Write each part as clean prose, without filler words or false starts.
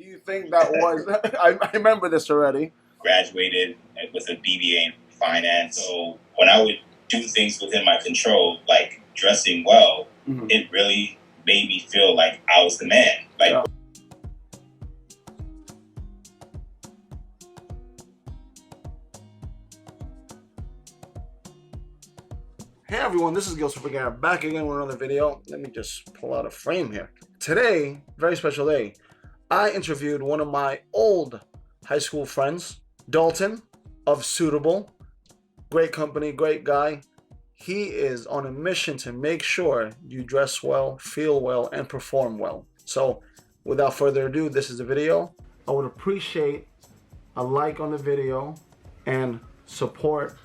Do you think that was? I remember this already. Graduated with a BBA in finance. So when I would do things within my control, like dressing well, it really made me feel like I was the man. Like, yeah. Hey everyone, this is Gil Supergar back again with another video. Let me just pull out a frame here. Today, very special day, I interviewed one of my old high school friends, Dalton of Suitabull. Great company, great guy. He is on a mission to make sure you dress well, feel well, and perform well. So without further ado, this is the video. I would appreciate a like on the video and support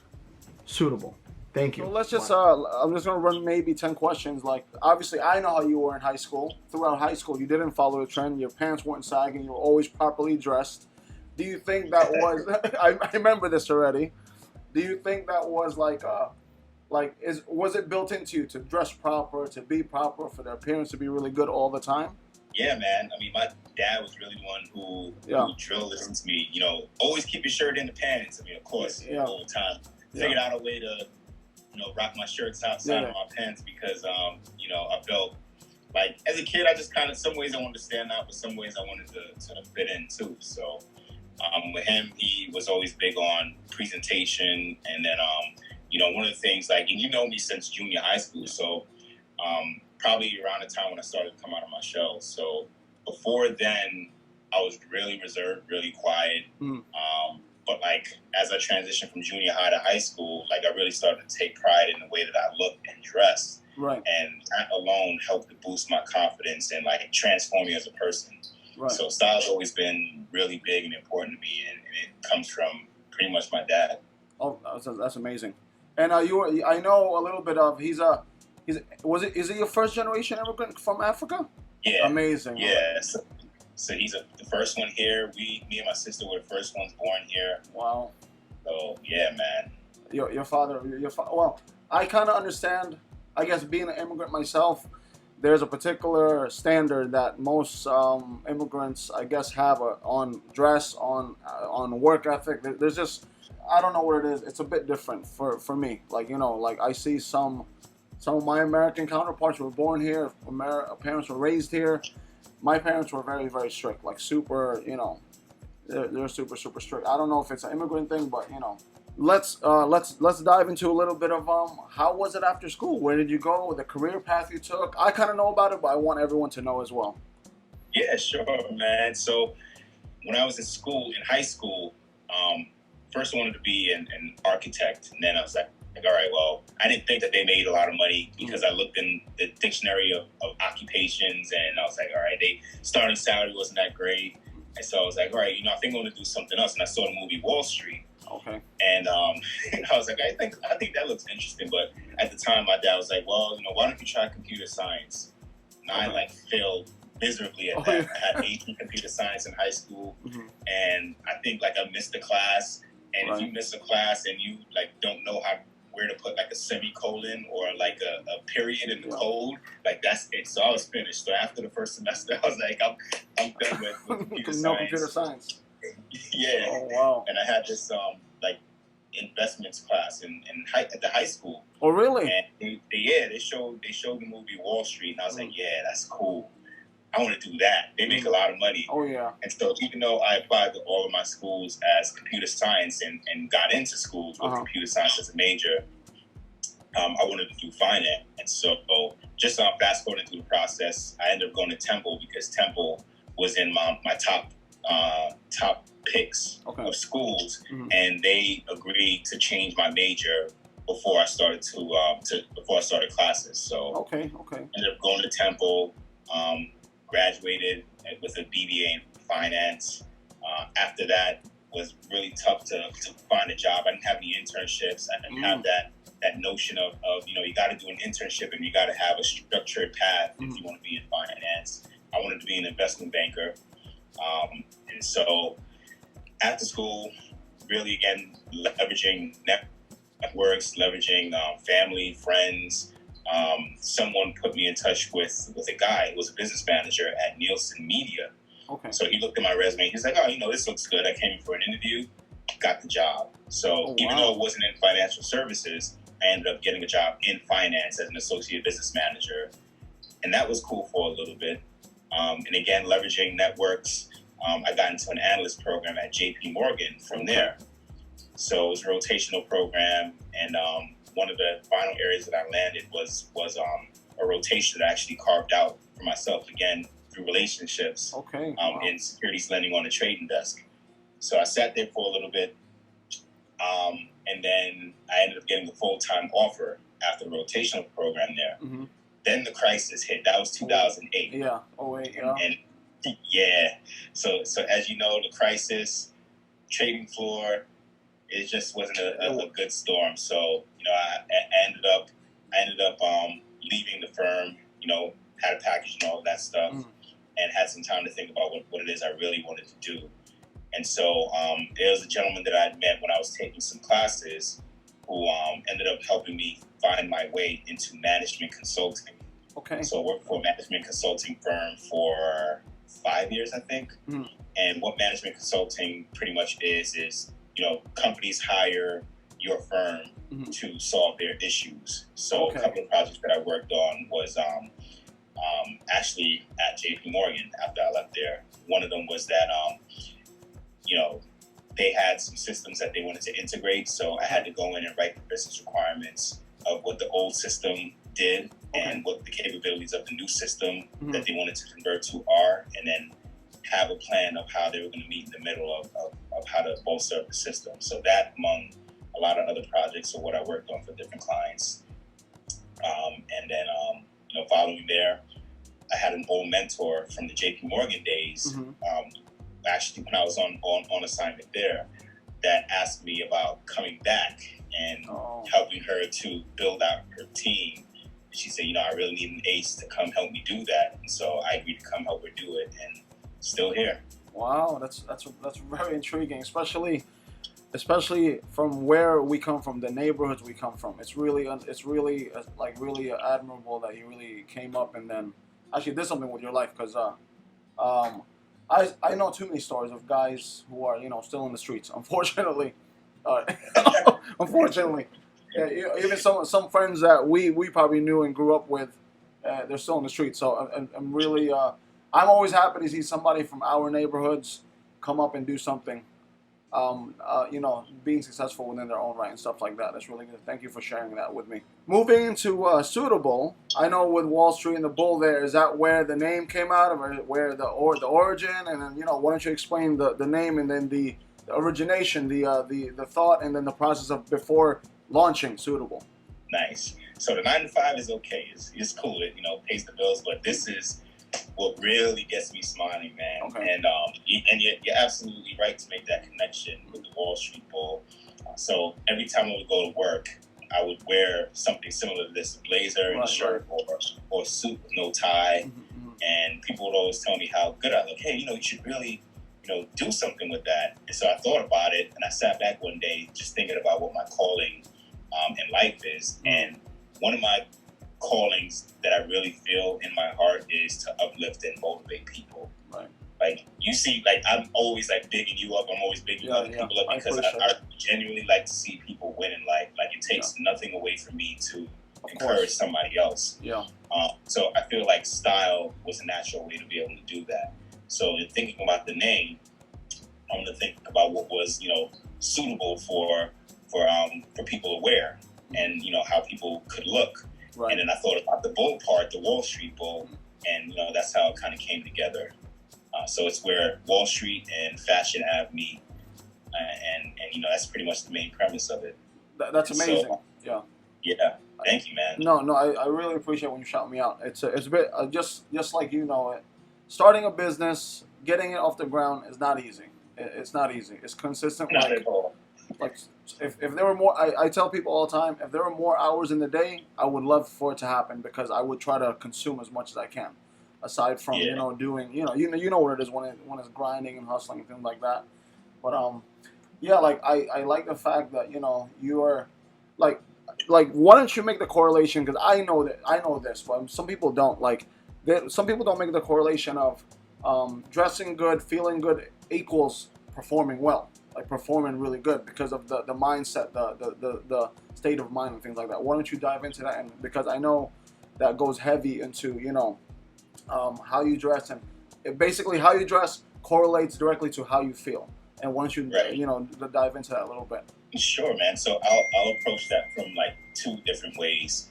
Suitabull. Thank you. So let's just, I'm just going to run maybe 10 questions. Like, obviously, I know how you were in high school. Throughout high school, you didn't follow the trend. Your pants weren't sagging. You were always properly dressed. Do you think that was, I remember this already. Do you think that was was it built into you to dress proper, to be proper, for their appearance to be really good all the time? Yeah, man. I mean, my dad was really the one who drilled this into me. You know, always keep your shirt in the pants. I mean, of course, all the time. Figured out a way to, rock my shirts outside of my pants because, I felt like as a kid, I just kind of, some ways I wanted to stand out, but some ways I wanted to fit in too. So with him, he was always big on presentation. And then, one of the things, like, and you know me since junior high school. So probably around the time when I started to come out of my shell. So before then, I was really reserved, really quiet. But like as I transitioned from junior high to high school, like I really started to take pride in the way that I looked and dressed. Right. And that alone helped to boost my confidence and like transform me as a person. Right. So style's always been really big and important to me, and it comes from pretty much my dad. Oh, that's amazing. And I know a little bit of is he your first generation immigrant from Africa? Yeah. Amazing. Yeah. So he's the first one here. Me and my sister were the first ones born here. Wow. So yeah, man. Your father. Well, I kind of understand. I guess being an immigrant myself, there's a particular standard that most immigrants, I guess, have on dress, on work ethic. There's just, I don't know what it is. It's a bit different for me. Like like I see some of my American counterparts were born here. Parents were raised here. My parents were very, very strict, like super, they're super, super strict. I don't know if it's an immigrant thing, but let's dive into a little bit of how was it after school? Where did you go? The career path you took? I kind of know about it, but I want everyone to know as well. Yeah, sure, man. So when I was in high school, first I wanted to be an architect, and then I was like, all right, well, I didn't think that they made a lot of money because I looked in the dictionary of occupations, and I was like, all right, they starting salary wasn't that great. And so I was like, all right, I think I want to do something else. And I saw the movie Wall Street. Okay. And I was like, I think that looks interesting. But at the time, my dad was like, well, why don't you try computer science? And I failed miserably at that. I had AP computer science in high school. And I think I missed the class. And if you miss a class and you don't know where to put a semicolon or a period in the code, that's it. So I was finished. So after the first semester, I was like, I'm done with computer science. No computer science. Yeah. Oh wow. And I had this investments class at the high school. Oh really? And they showed the movie Wall Street, and I was like, yeah, that's cool. I want to do that. They make a lot of money. Oh yeah. And so even though I applied to all of my schools as computer science and got into schools with computer science as a major, I wanted to do finance. And so just fast forwarding through the process, I ended up going to Temple because Temple was in my top picks of schools, and they agreed to change my major before I started before I started classes. So ended up going to Temple. Graduated with a BBA in finance. After that was really tough to find a job. I didn't have any internships. I didn't have that notion of you got to do an internship and you got to have a structured path if you want to be in finance. I wanted to be an investment banker. And so after school, really again, leveraging networks, leveraging family, friends. Someone put me in touch with a guy who was a business manager at Nielsen Media. Okay. So he looked at my resume. He's like, oh, this looks good. I came in for an interview, got the job. So even though it wasn't in financial services, I ended up getting a job in finance as an associate business manager. And that was cool for a little bit. And again, leveraging networks, I got into an analyst program at JP Morgan from there. So it was a rotational program. And one of the final areas that I landed was a rotation that I actually carved out for myself, again, through relationships in securities lending on the trading desk. So I sat there for a little bit. And then I ended up getting a full-time offer after the rotational program there. Mm-hmm. Then the crisis hit. That was 2008. Yeah. Oh, wait. Yeah. And yeah. So as you know, the crisis, trading floor, it just wasn't a good storm. So, I ended up leaving the firm, had a package and all of that stuff, and had some time to think about what it is I really wanted to do. And so there was a gentleman that I had met when I was taking some classes who ended up helping me find my way into management consulting. Okay. So I worked for a management consulting firm for 5 years, I think. Mm. And what management consulting pretty much is companies hire your firm to solve their issues. So a couple of projects that I worked on was actually at JP Morgan after I left there. One of them was that they had some systems that they wanted to integrate, so I had to go in and write the business requirements of what the old system did and what the capabilities of the new system that they wanted to convert to are, and then have a plan of how they were going to meet in the middle of how to bolster up the system. So that, among a lot of other projects of what I worked on for different clients. And then, following there, I had an old mentor from the JP Morgan days, actually when I was on assignment there, that asked me about coming back and helping her to build out her team. She said, I really need an ace to come help me do that. And so I agreed to come help her do it, and still here. Wow, that's very intriguing, especially from where we come from, the neighborhoods we come from. It's really really admirable that you really came up and then actually did something with your life, because I know too many stories of guys who are still in the streets, unfortunately. Unfortunately, even some friends that we probably knew and grew up with, they're still in the streets. So I'm really I'm always happy to see somebody from our neighborhoods come up and do something. Being successful within their own right and stuff like that. That's really good. Thank you for sharing that with me. Moving into Suitabull, I know with Wall Street and the bull there, is that where the name came out of, or where the origin? And then, why don't you explain the name and then the origination, the thought, and then the process of before launching Suitabull? Nice. So the 9 to 5 is okay. It's cool. It pays the bills, but this is what really gets me smiling, man. Okay. And you're absolutely right to make that connection with the Wall Street Bull. So every time I would go to work, I would wear something similar to this, a blazer and a shirt or a suit with no tie. Mm-hmm. And people would always tell me how good I look. Hey, you should really, do something with that. And so I thought about it, and I sat back one day just thinking about what my calling in life is. And one of my callings that I really feel in my heart is to uplift and motivate people. Right. Like, you see, I'm always bigging you up. I'm always bigging other people up because I genuinely like to see people win in life. Like, it takes nothing away from me to encourage somebody else. Yeah. So I feel like style was a natural way to be able to do that. So in thinking about the name, I'm going to think about what was, suitable for people to wear and, how people could look. Right. And then I thought about the bull part, the Wall Street Bull, and that's how it kind of came together. So it's where Wall Street and Fashion Ave meet, and that's pretty much the main premise of it. That's amazing. So, yeah. Thank you, man. No, I really appreciate when you shout me out. It's a bit just like it. Starting a business, getting it off the ground is not easy. It's not easy. It's consistent. Not at all. Like, if there were more, I tell people all the time, if there were more hours in the day, I would love for it to happen, because I would try to consume as much as I can, aside from doing you know what it is when it's grinding and hustling and things like that. But I like the fact that you are like why don't you make the correlation, because I know this, but some people don't. Some people don't make the correlation of dressing good, feeling good equals performing well, like performing really good because of the mindset, the state of mind and things like that. Why don't you dive into that? And because I know that goes heavy into, you know, how you dress, and basically how you dress correlates directly to how you feel. And why don't you, you know, dive into that a little bit? Sure, man. So I'll approach that from like two different ways.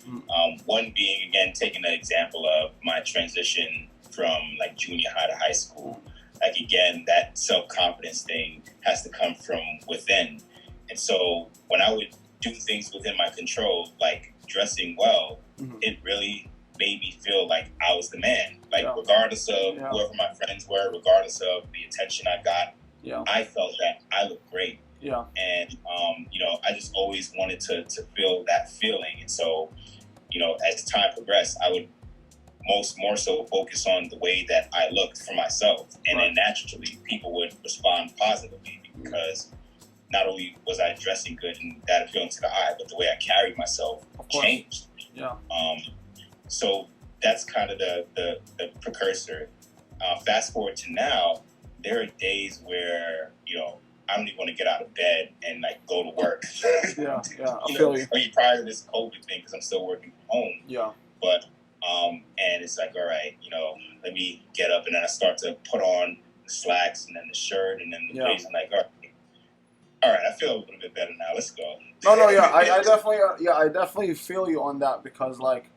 One being, again, taking the example of my transition from like junior high to high school. Like, again, that self-confidence thing has to come from within. And so when I would do things within my control, like dressing well, it really made me feel like I was the man. Like, regardless of whoever my friends were, regardless of the attention I got, I felt that I looked great. And, you know, I just always wanted to feel that feeling. And so, you know, as time progressed, I would more so focus on the way that I looked for myself. And then naturally, people would respond positively because not only was I dressing good and that appealing to the eye, but the way I carried myself changed. So that's kind of the precursor. Fast forward to now, there are days where, you know, I don't even want to get out of bed and like go to work. I feel you. I mean, prior to this COVID thing, because I'm still working from home. But and it's like, all right, you know, let me get up, and then I start to put on the slacks and then the shirt and then the blazer. I'm like, all right, I feel a little bit better now. Let's go. I definitely feel you on that, because like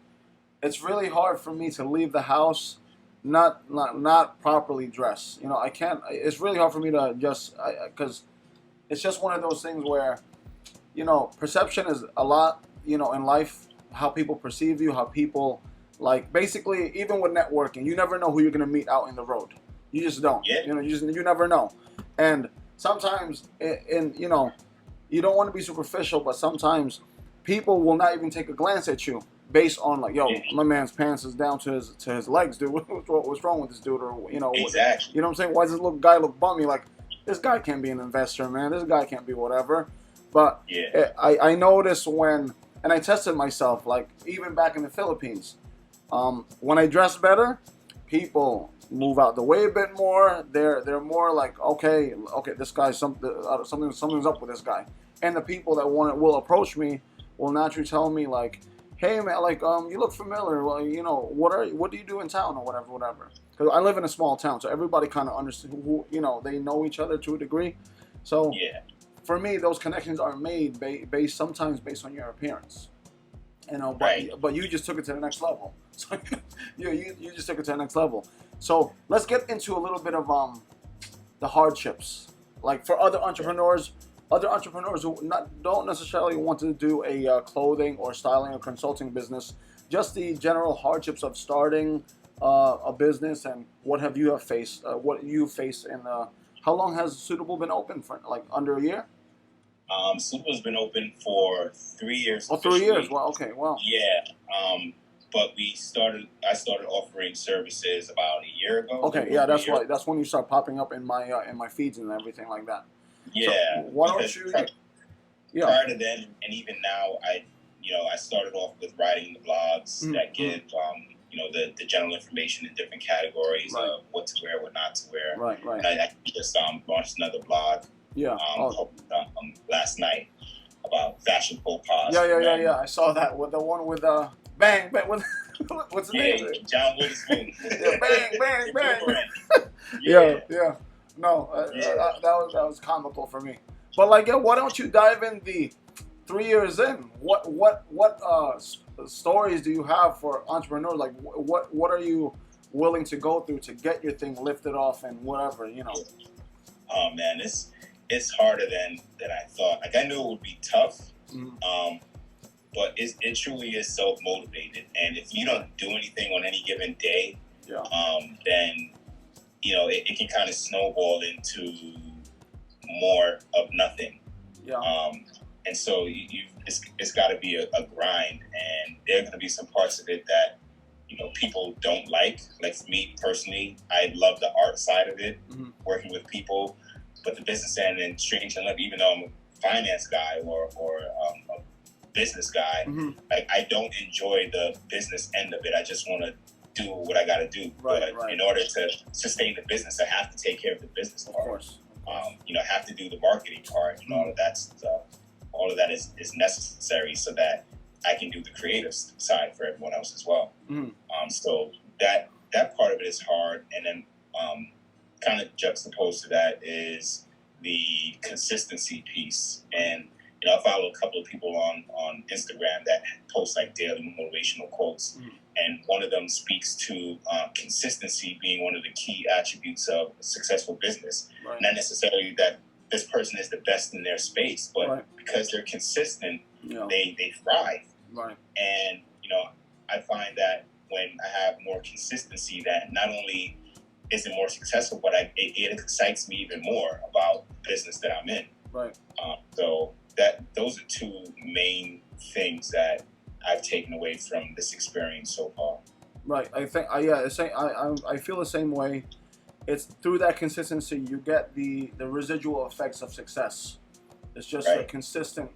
it's really hard for me to leave the house not properly dressed. You know, I can't. It's really hard for me to just because it's just one of those things where, you know, perception is a lot. You know, in life, how people perceive you, how people like basically even with networking, you never know who you're gonna meet out in the road. You just don't. You know, you never know, and sometimes in you know, you don't want to be superficial, but sometimes people will not even take a glance at you based on like, yo, my man's pants is down to his legs, dude. What's wrong with this dude? Or you know, you know what I'm saying? Why does this little guy look bummy? Like, this guy can't be an investor, man. This guy can't be whatever. But I noticed when, and I tested myself, like even back in the Philippines, when I dress better, people move out the way a bit more. They're more like, okay, this guy's something's up with this guy. And the people that will approach me will naturally tell me like, hey man, like you look familiar. Well, you know, what do you do in town or whatever. Because I live in a small town, so everybody kind of understands. You know, they know each other to a degree. So for me, those connections are made sometimes based on your appearance. You know, but you just took it to the next level. So you just took it to the next level. So let's get into a little bit of the hardships, like for other entrepreneurs who don't necessarily want to do a clothing or styling or consulting business, just the general hardships of starting a business, and what you faced in how long has Suitabull been open for? Like under a year? Suitabull's been open for 3 years. Oh, 3 years. Well, okay, wow. Yeah. But I started offering services about a year ago. Okay, yeah, that's right. That's when you start popping up in my feeds and everything like that. Yeah. So why don't you? Prior to then, and even now, I started off with writing the blogs that give you know, the general information in different categories of what to wear, what not to wear. Right. And I just launched another blog. Last night about fashion faux pas. Yeah. I saw that with the one with bang, with what's the name? John Witherspoon. bang. Yeah. No, that was comical for me. But like, why don't you dive in the 3 years in? What stories do you have for entrepreneurs? Like, what are you willing to go through to get your thing lifted off and whatever, you know? Oh man, it's harder than I thought. Like, I knew it would be tough, but it truly is self-motivated. And if you don't do anything on any given day, then you know it can kind of snowball into more of nothing. And so it's got to be a grind, and there are going to be some parts of it that, you know, people don't like. Like for me personally, I love the art side of it, working with people. But the business end, and strange enough, even though I'm a finance guy or a business guy, I don't enjoy the business end of it. I just want to do what I got to do. Right, but in order to sustain the business, I have to take care of the business part. Of course. You know, I have to do the marketing part, and all of that stuff. All of that is necessary so that I can do the creative side for everyone else as well. So that part of it is hard, and then kind of juxtaposed to that is the consistency piece. And you know, I follow a couple of people on Instagram that post like daily motivational quotes, and one of them speaks to consistency being one of the key attributes of a successful business. Right. Not necessarily that this person is the best in their space, but because they're consistent, they thrive. Right. And you know, I find that when I have more consistency, that not only is it more successful, but it excites me even more about the business that I'm in. Right. So those are two main things that I've taken away from this experience so far. Right. I think I feel the same way. It's through that consistency you get the residual effects of success. It's just a consistent.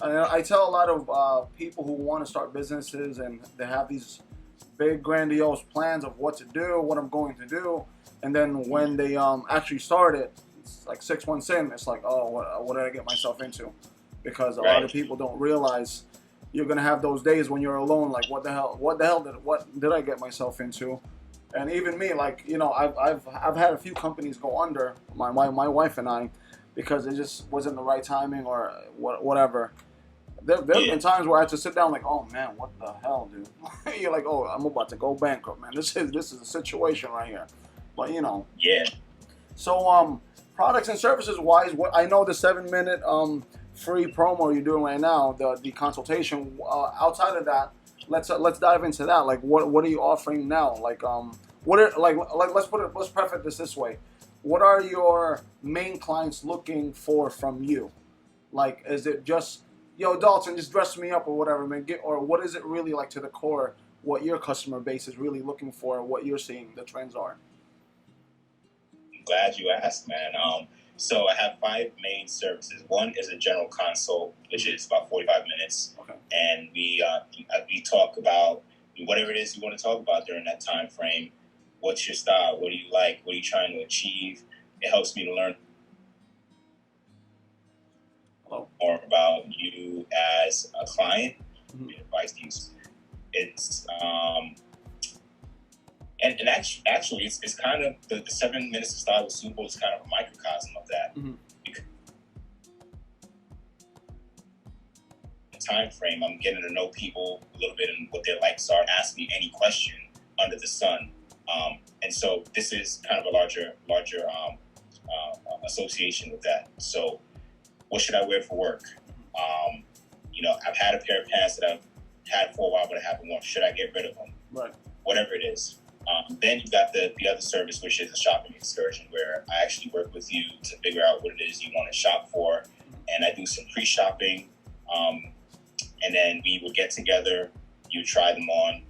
And I tell a lot of people who want to start businesses and they have these big grandiose plans of what to do, what I'm going to do, and then when they actually start it, it's like 6 months in, it's like, oh, what did I get myself into? Because a lot of people don't realize you're gonna have those days when you're alone, like what the hell did I get myself into? And even me, like, you know, I've had a few companies go under, my wife and I, because it just wasn't the right timing or whatever. There've been times where I had to sit down like, oh man, what the hell, dude? You're like, oh, I'm about to go bankrupt, man. This is a situation right here. But you know. Yeah. So products and services wise, what I know the 7-minute free promo you're doing right now, the consultation. Outside of that, let's dive into that. Like, what are you offering now? Like let's preface this way. What are your main clients looking for from you? Like, is it just, yo, Dalton, just dress me up or whatever, man? Or what is it really like to the core? What your customer base is really looking for? What you're seeing the trends are? I'm glad you asked, man. So I have 5 main services. One is a general consult, which is about 45 minutes, and we talk about whatever it is you want to talk about during that time frame. What's your style? What do you like? What are you trying to achieve? It helps me to learn more about you as a client. Advice use. It's and actually it's kind of the 7 minutes of style with Suitabull is kind of a microcosm of that. The time frame, I'm getting to know people a little bit and what their likes are. Ask me any question under the sun. And so this is kind of a larger association with that. So what should I wear for work? You know, I've had a pair of pants that I've had for a while, but I haven't worn. Should I get rid of them? Right. Whatever it is. Then you've got the other service, which is a shopping excursion, where I actually work with you to figure out what it is you want to shop for. And I do some pre-shopping. And then we would get together, you try them on,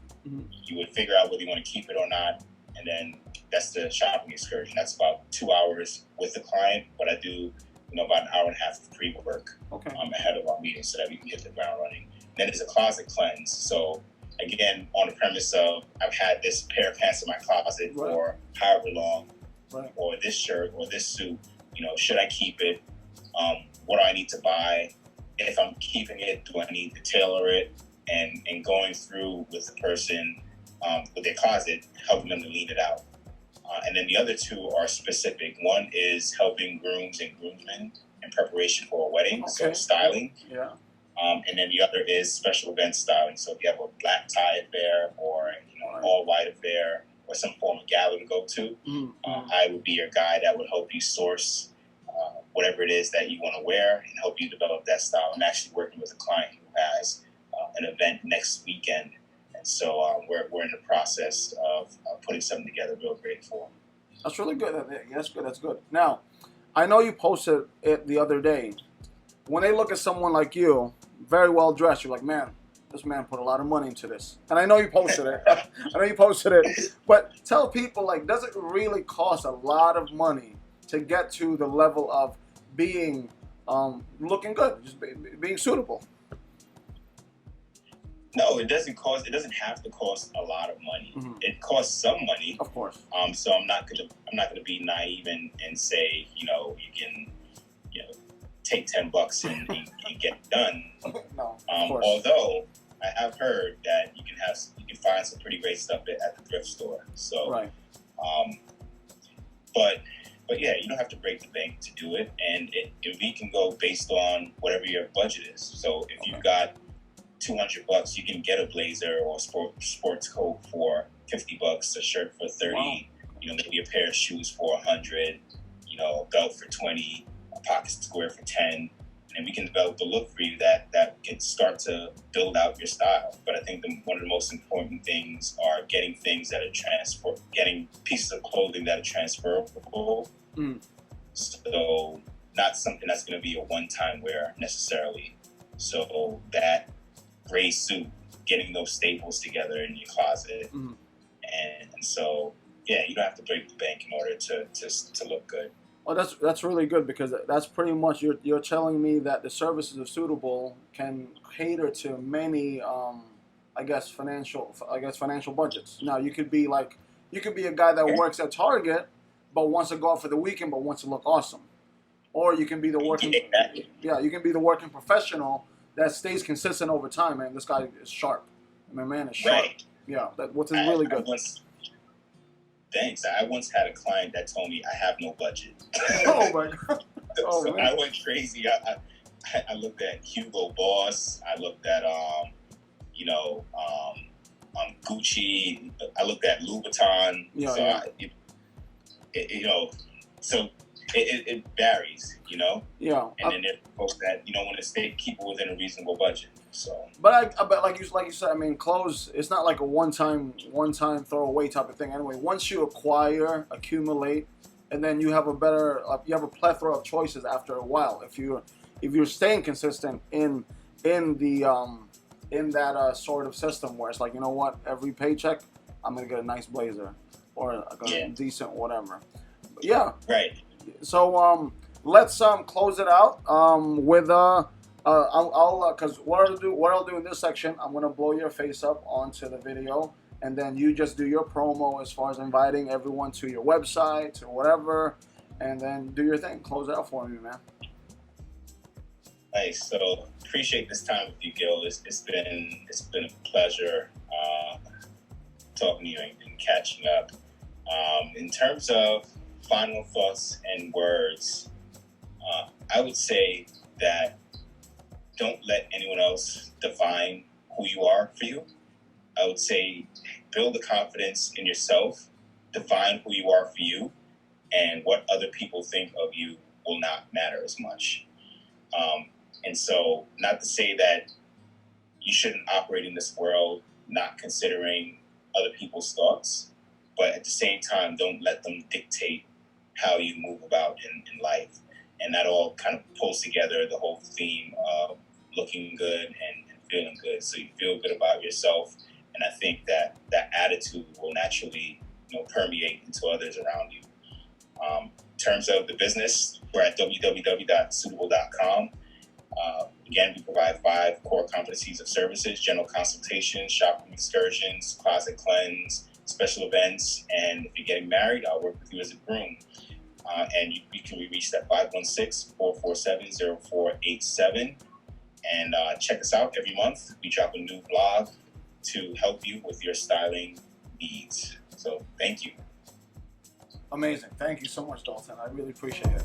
you would figure out whether you want to keep it or not. And then that's the shopping excursion. That's about 2 hours with the client, but I do, you know, about an hour and a half of pre-work ahead of our meeting so that we can get the ground running. Then there's a closet cleanse. So again, on the premise of I've had this pair of pants in my closet for however long, or this shirt or this suit, you know, should I keep it? What do I need to buy? If I'm keeping it, do I need to tailor it? And going through with the person with their closet, helping them to lean it out. And then the other 2 are specific. One is helping grooms and groomsmen in preparation for a wedding, so styling. Yeah. And then the other is special event styling. So if you have a black tie affair or all white affair or some form of gala to go to, I would be your guy that would help you source whatever it is that you want to wear and help you develop that style. I'm actually working with a client who has an event next weekend. And so we're in the process of putting something together real great for them. That's really good. That's good. Now, I know you posted it the other day. When they look at someone like you, very well dressed, you're like, man, this man put a lot of money into this. And I know you posted it. But tell people, like, does it really cost a lot of money to get to the level of being looking good, just being suitable? No, it doesn't cost. It doesn't have to cost a lot of money. Mm-hmm. It costs some money, of course. So I'm not gonna be naive and say, you can, take $10 and get it done. No, of course. Although I have heard that you can find some pretty great stuff at the thrift store. So, right. But yeah, you don't have to break the bank to do it, and we can go based on whatever your budget is. So if you've got $200, you can get a blazer or a sports coat for $50, a shirt for $30. Wow. Maybe a pair of shoes for $100. A belt for $20, a pocket square for $10, and we can develop a look for you that can start to build out your style. But I think one of the most important things are getting things that are getting pieces of clothing that are transferable. Mm. So not something that's going to be a one-time wear necessarily. So that gray suit, getting those staples together in your closet, and so yeah, you don't have to break the bank in order to look good. Well, that's really good, because that's pretty much you're telling me that the services of Suitabull can cater to many financial budgets. Now you could be a guy that works at Target but wants to go out for the weekend but wants to look awesome, or you can be the working working professional that stays consistent over time. Man, this guy is sharp. My man is sharp. Right. Yeah, which is really good. Thanks. I once had a client that told me I have no budget. Oh my God. So really? I went crazy. I looked at Hugo Boss. I looked at Gucci. I looked at Louboutin. Yeah, so it varies, Yeah. And then there's folks that want to keep it within a reasonable budget. So. But like you said, I mean, clothes. It's not like a one time throwaway type of thing. Anyway, once you accumulate, and then you have a plethora of choices after a while. If you're staying consistent in that sort of system where it's like, every paycheck I'm gonna get a nice blazer or a decent whatever. But yeah. Right. So let's close it out with I'll because what I'll do in this section, I'm gonna blow your face up onto the video, and then you just do your promo as far as inviting everyone to your website or whatever, and then do your thing. Close it out for me, man. Nice. So appreciate this time with you, Gil. It's been a pleasure talking to you and catching up. In terms of final thoughts and words, I would say that don't let anyone else define who you are for you. I would say build the confidence in yourself, define who you are for you, and what other people think of you will not matter as much. And so, not to say that you shouldn't operate in this world not considering other people's thoughts, but at the same time, don't let them dictate how you move about in life. And that all kind of pulls together the whole theme of looking good and feeling good. So you feel good about yourself. And I think that attitude will naturally, permeate into others around you. In terms of the business, we're at www.suitabull.com. Again, we provide 5 core competencies of services: general consultations, shopping excursions, closet cleanse, special events, and if you're getting married, I'll work with you as a groom. And you can be reached at 516-447-0487. And check us out every month. We drop a new blog to help you with your styling needs. So thank you. Amazing. Thank you so much, Dalton. I really appreciate it.